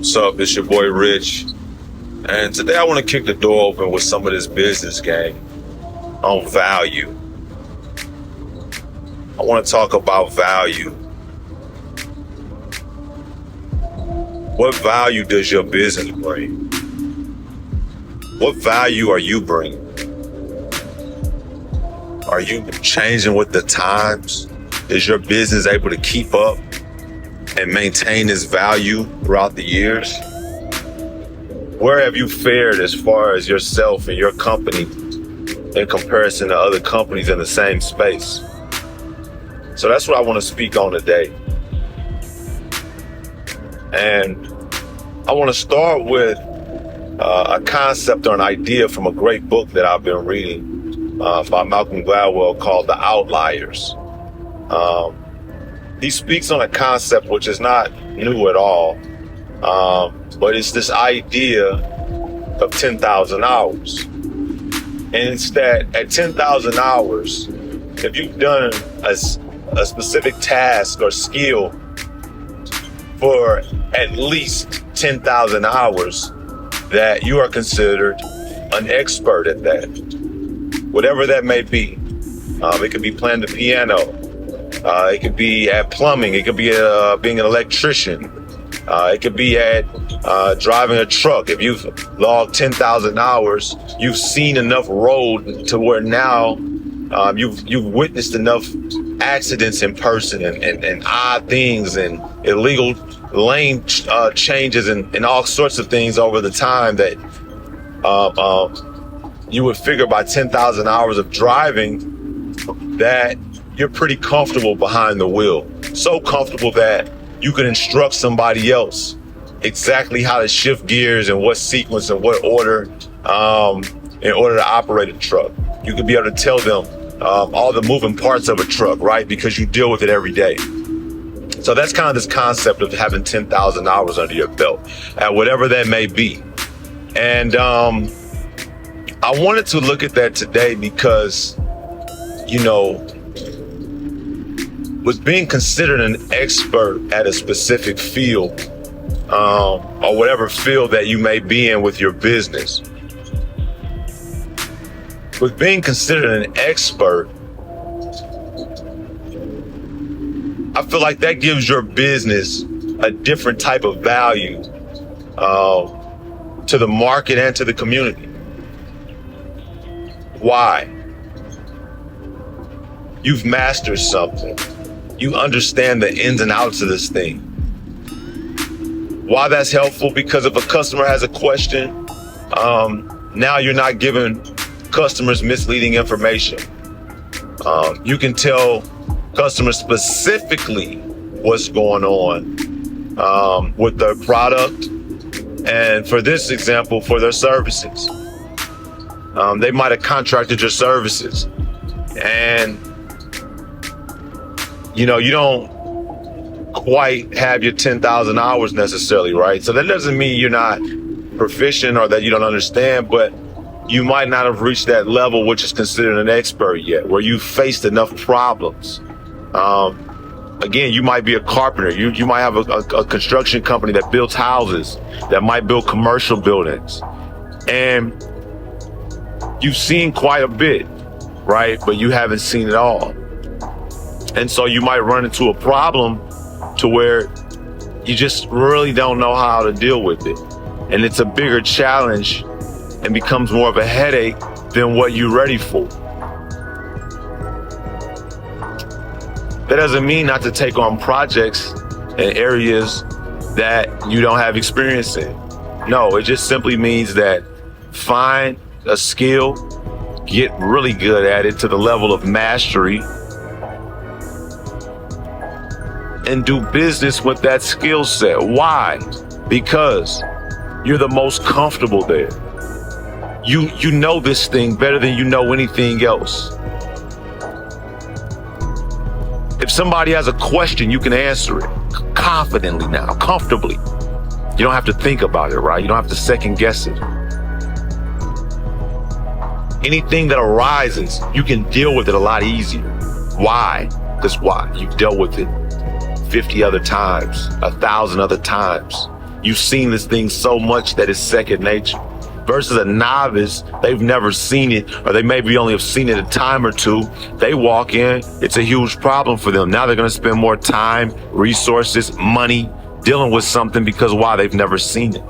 What's up? It's your boy Rich. And today I want to kick the door open with some of this business game on value. I want to talk about value. What value does your business bring? What value are you bringing? Are you changing with the times? Is your business able to keep up and maintain its value throughout the years? Where have you fared as far as yourself and your company in comparison to other companies in the same space? So that's what I want to speak on today. And I want to start with a concept or an idea from a great book that I've been reading by Malcolm Gladwell called The Outliers. He speaks on a concept which is not new at all, but it's this idea of 10,000 hours. And it's that at 10,000 hours, if you've done a specific task or skill for at least 10,000 hours, that you are considered an expert at that. Whatever that may be. It could be playing the piano. It could be at plumbing. It could be being an electrician. It could be at driving a truck. If you've logged 10,000 hours, you've seen enough road to where now you've witnessed enough accidents in person and odd things and illegal lane changes and all sorts of things over the time that you would figure by 10,000 hours of driving that you're pretty comfortable behind the wheel. So comfortable that you can instruct somebody else exactly how to shift gears and what sequence and what order in order to operate a truck. You could be able to tell them all the moving parts of a truck, right? Because you deal with it every day. So that's kind of this concept of having 10,000 hours under your belt at whatever that may be. And I wanted to look at that today because, with being considered an expert at a specific field, or whatever field that you may be in with your business, with being considered an expert, I feel like that gives your business a different type of value to the market and to the community. Why? You've mastered something. You understand the ins and outs of this thing. Why that's helpful? Because if a customer has a question, now you're not giving customers misleading information. You can tell customers specifically what's going on with their product, and for this example, for their services. They might have contracted your services, and you don't quite have your 10,000 hours necessarily, right? So that doesn't mean you're not proficient or that you don't understand, but you might not have reached that level which is considered an expert yet, where you've faced enough problems. Again, you might be a carpenter. You might have a construction company that builds houses, that might build commercial buildings. And you've seen quite a bit, right? But you haven't seen it all. And so you might run into a problem to where you just really don't know how to deal with it. And it's a bigger challenge and becomes more of a headache than what you're ready for. That doesn't mean not to take on projects in areas that you don't have experience in. No, it just simply means that find a skill, get really good at it to the level of mastery, and do business with that skill set. Why? Because you're the most comfortable there. You know this thing better than you know anything else. If somebody has a question, you can answer it confidently now, comfortably. You don't have to think about it, right? You don't have to second guess it. Anything that arises, you can deal with it a lot easier. Why? Because why? You've dealt with it 50 other times, 1,000 other times. you've seen this thing so much that it's second nature. Versus a novice, they've never seen it, or they maybe only have seen it a time or two. They walk in, it's a huge problem for them. Now they're going to spend more time, resources, money dealing with something because why? They've never seen it.